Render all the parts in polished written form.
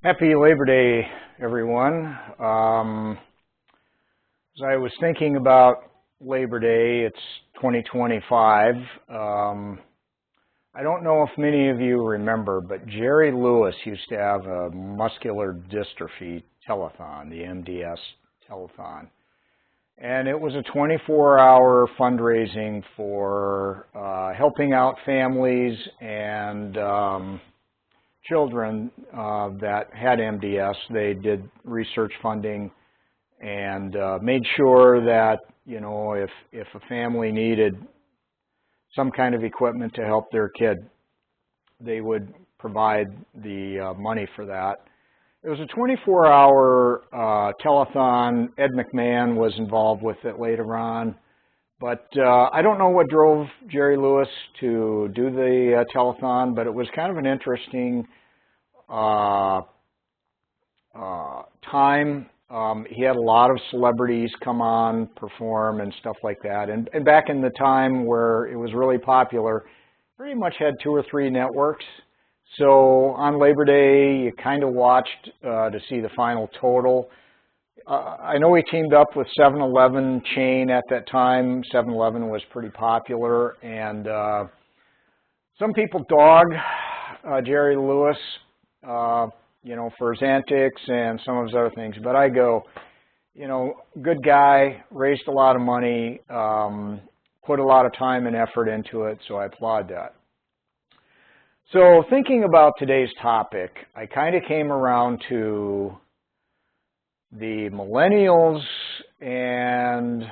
Happy Labor Day, everyone. As I was thinking about Labor Day, it's 2025. I don't know if many of you remember, but Jerry Lewis used to have a muscular dystrophy telethon, the MDS telethon. And it was a 24-hour fundraising for helping out families and children that had MDS. They did research funding and made sure that, you know, if a family needed some kind of equipment to help their kid, they would provide the money for that. It was a 24-hour telethon. Ed McMahon was involved with it later on. But I don't know what drove Jerry Lewis to do the telethon, but it was kind of an interesting time. He had a lot of celebrities come on, perform, and stuff like that. And back in the time where it was really popular, pretty much had 2 or 3 networks. So on Labor Day, you kind of watched to see the final total. I know he teamed up with 7-Eleven chain at that time. 7-Eleven was pretty popular, and some people dog Jerry Lewis, you know, for his antics and some of his other things. But I go, you know, good guy, raised a lot of money, put a lot of time and effort into it, so I applaud that. So thinking about today's topic, I kind of came around to the millennials and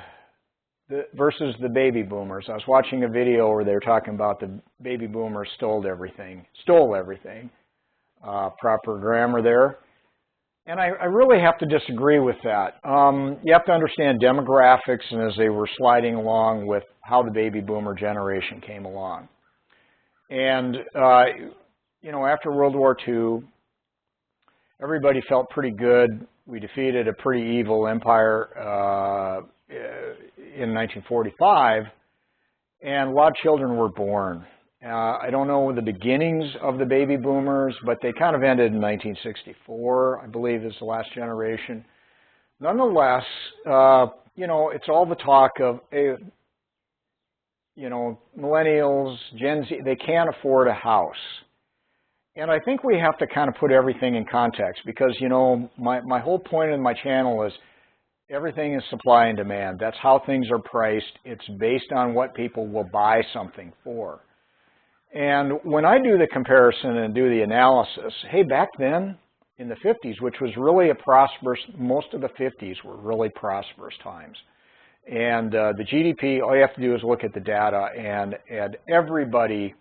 versus the baby boomers. I was watching a video where they were talking about the baby boomers stole everything. Proper grammar there. And I really have to disagree with that. You have to understand demographics and as they were sliding along with how the baby boomer generation came along. And, you know, after World War II, everybody felt pretty good. We defeated a pretty evil empire in 1945, and a lot of children were born. I don't know the beginnings of the baby boomers, but they kind of ended in 1964, I believe is the last generation. Nonetheless, you know, it's all the talk of, you know, millennials, Gen Z, they can't afford a house. And I think we have to kind of put everything in context because, you know, my whole point in my channel is everything is supply and demand. That's how things are priced. It's based on what people will buy something for. And when I do the comparison and do the analysis, hey, back then in the 50s, which was really a prosperous, most of the 50s were really prosperous times. And the GDP, all you have to do is look at the data, and everybody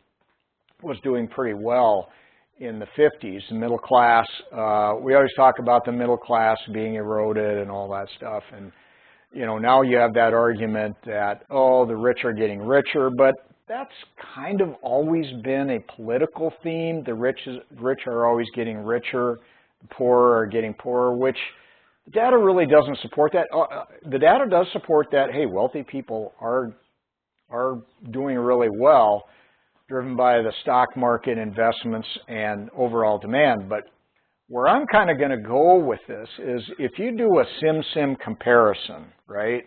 was doing pretty well in the 50s. The middle class, we always talk about the middle class being eroded and all that stuff. And, you know, now you have that argument that, oh, the rich are getting richer, but that's kind of always been a political theme. The rich are always getting richer, the poor are getting poorer, which the data really doesn't support that. The data does support that, hey, wealthy people are doing really well, driven by the stock market investments and overall demand. But where I'm kind of going to go with this is if you do a sim comparison, right?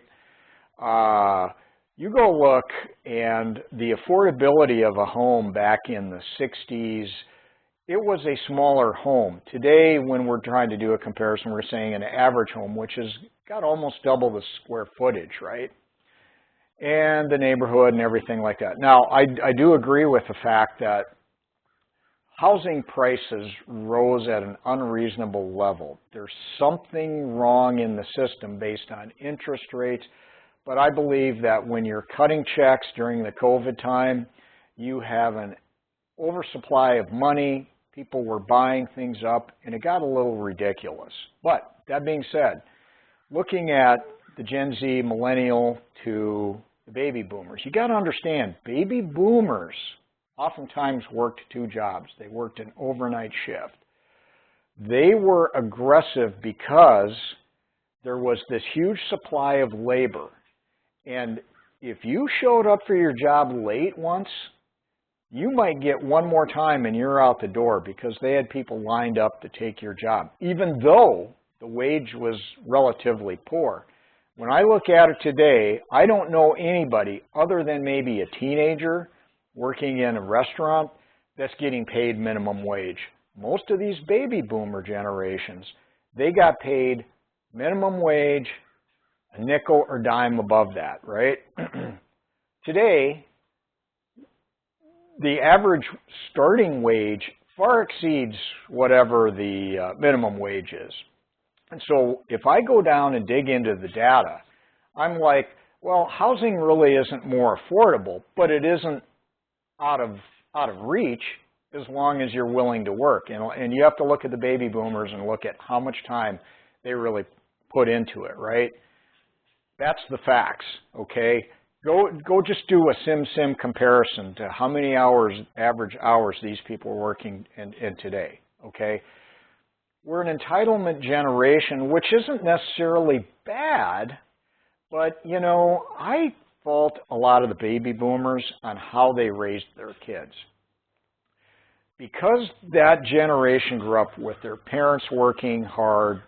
You go look, and the affordability of a home back in the 60s, it was a smaller home. Today, when we're trying to do a comparison, we're saying an average home, which has got almost double the square footage, right? And the neighborhood and everything like that. Now, I do agree with the fact that housing prices rose at an unreasonable level. There's something wrong in the system based on interest rates. But I believe that when you're cutting checks during the COVID time, you have an oversupply of money. People were buying things up, and it got a little ridiculous. But that being said, looking at the Gen Z, millennial to the baby boomers, you got to understand, baby boomers oftentimes worked 2 jobs. They worked an overnight shift. They were aggressive because there was this huge supply of labor. And if you showed up for your job late once, you might get one more time and you're out the door because they had people lined up to take your job, even though the wage was relatively poor. When I look at it today, I don't know anybody other than maybe a teenager working in a restaurant that's getting paid minimum wage. Most of these baby boomer generations, they got paid minimum wage, a nickel or dime above that, right? Today, the average starting wage far exceeds whatever the minimum wage is. And so if I go down and dig into the data, I'm like, well, housing really isn't more affordable, but it isn't out of reach as long as you're willing to work. And you have to look at the baby boomers and look at how much time they really put into it, right? That's the facts, okay? Go just do a sim comparison to how many hours, average hours, these people are working in today, okay? We're an entitlement generation, which isn't necessarily bad, but, you know, I fault a lot of the baby boomers on how they raised their kids. Because that generation grew up with their parents working hard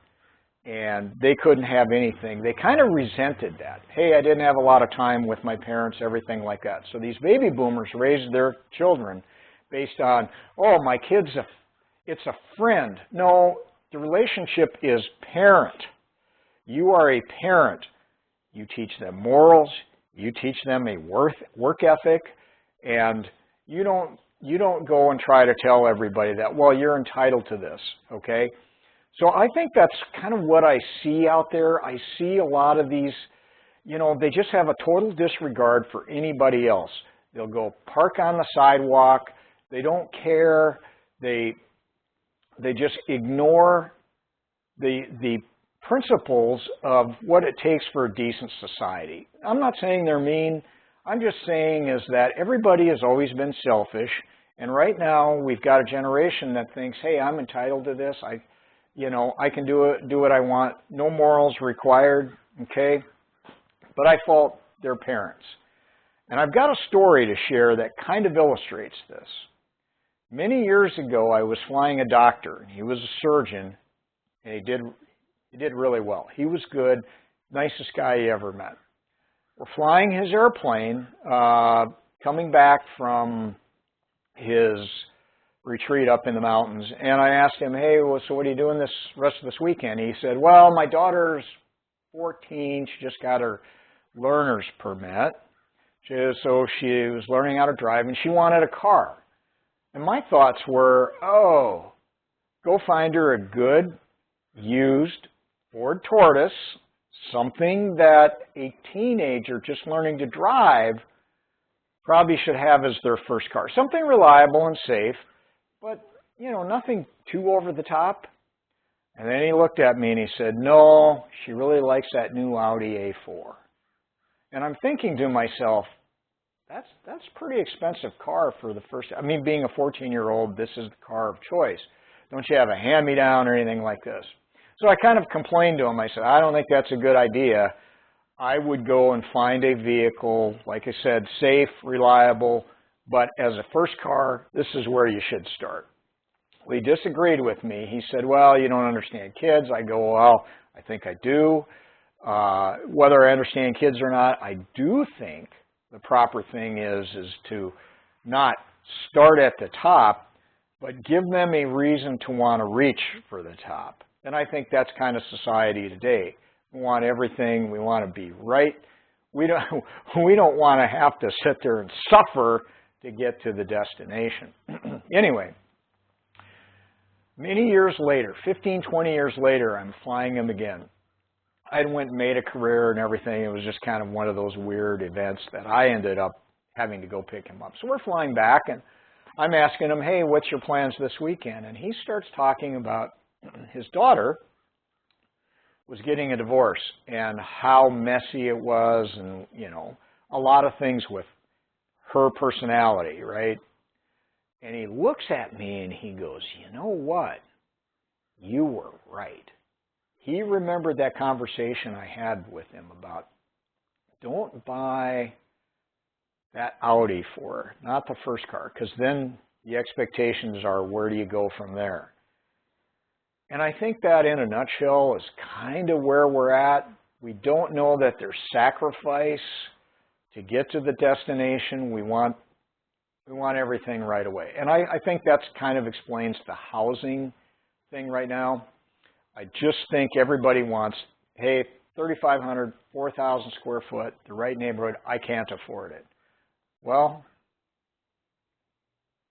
and they couldn't have anything, they kind of resented that. Hey, I didn't have a lot of time with my parents, everything like that. So these baby boomers raised their children based on, oh, my kid's it's a friend. No, the relationship is parent. You are a parent. You teach them morals. You teach them a work ethic. And you don't go and try to tell everybody that, well, you're entitled to this, okay? So I think that's kind of what I see out there. I see a lot of these, you know, they just have a total disregard for anybody else. They'll go park on the sidewalk. They don't care. They just ignore the principles of what it takes for a decent society. I'm not saying they're mean. I'm just saying is that everybody has always been selfish, and right now we've got a generation that thinks, hey, I'm entitled to this. I can do what I want. No morals required, okay? But I fault their parents. And I've got a story to share that kind of illustrates this. Many years ago, I was flying a doctor. He was a surgeon, and he did really well. He was good, nicest guy you ever met. We're flying his airplane, coming back from his retreat up in the mountains, and I asked him, hey, well, so what are you doing this rest of this weekend? He said, well, my daughter's 14. She just got her learner's permit. So she was learning how to drive, and she wanted a car. And my thoughts were, oh, go find her a good, used Ford Tortoise, something that a teenager just learning to drive probably should have as their first car. Something reliable and safe, but, you know, nothing too over the top. And then he looked at me and he said, no, she really likes that new Audi A4. And I'm thinking to myself, that's a pretty expensive car for the first, I mean, being a 14-year-old, this is the car of choice. Don't you have a hand-me-down or anything like this? So I kind of complained to him. I said, I don't think that's a good idea. I would go and find a vehicle, like I said, safe, reliable, but as a first car, this is where you should start. Well, he disagreed with me. He said, well, you don't understand kids. I go, well, I think I do. Whether I understand kids or not, I do think the proper thing is to not start at the top, but give them a reason to want to reach for the top. And I think that's kind of society today. We want everything. We want to be right. We don't want to have to sit there and suffer to get to the destination. Anyway, many years later, 15, 20 years later, I'm flying him again. I went and made a career and everything. It was just kind of one of those weird events that I ended up having to go pick him up. So we're flying back, and I'm asking him, hey, what's your plans this weekend? And he starts talking about his daughter was getting a divorce and how messy it was, and, you know, a lot of things with her personality, right? And he looks at me and he goes, you know what? You were right. He remembered that conversation I had with him about don't buy that Audi for her, not the first car, because then the expectations are, where do you go from there? And I think that in a nutshell is kind of where we're at. We don't know that there's sacrifice to get to the destination. We want everything right away. And I think that's kind of explains the housing thing right now. I just think everybody wants, hey, 3,500, 4,000 square foot, the right neighborhood, I can't afford it. Well,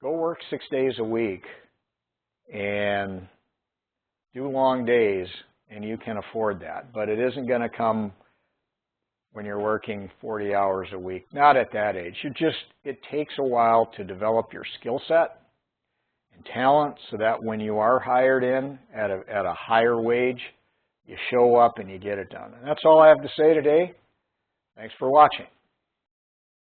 go work 6 days a week and do long days, and you can afford that. But it isn't going to come when you're working 40 hours a week. Not at that age. It takes a while to develop your skill set and talent so that when you are hired in at a higher wage, you show up and you get it done. And that's all I have to say today. Thanks for watching.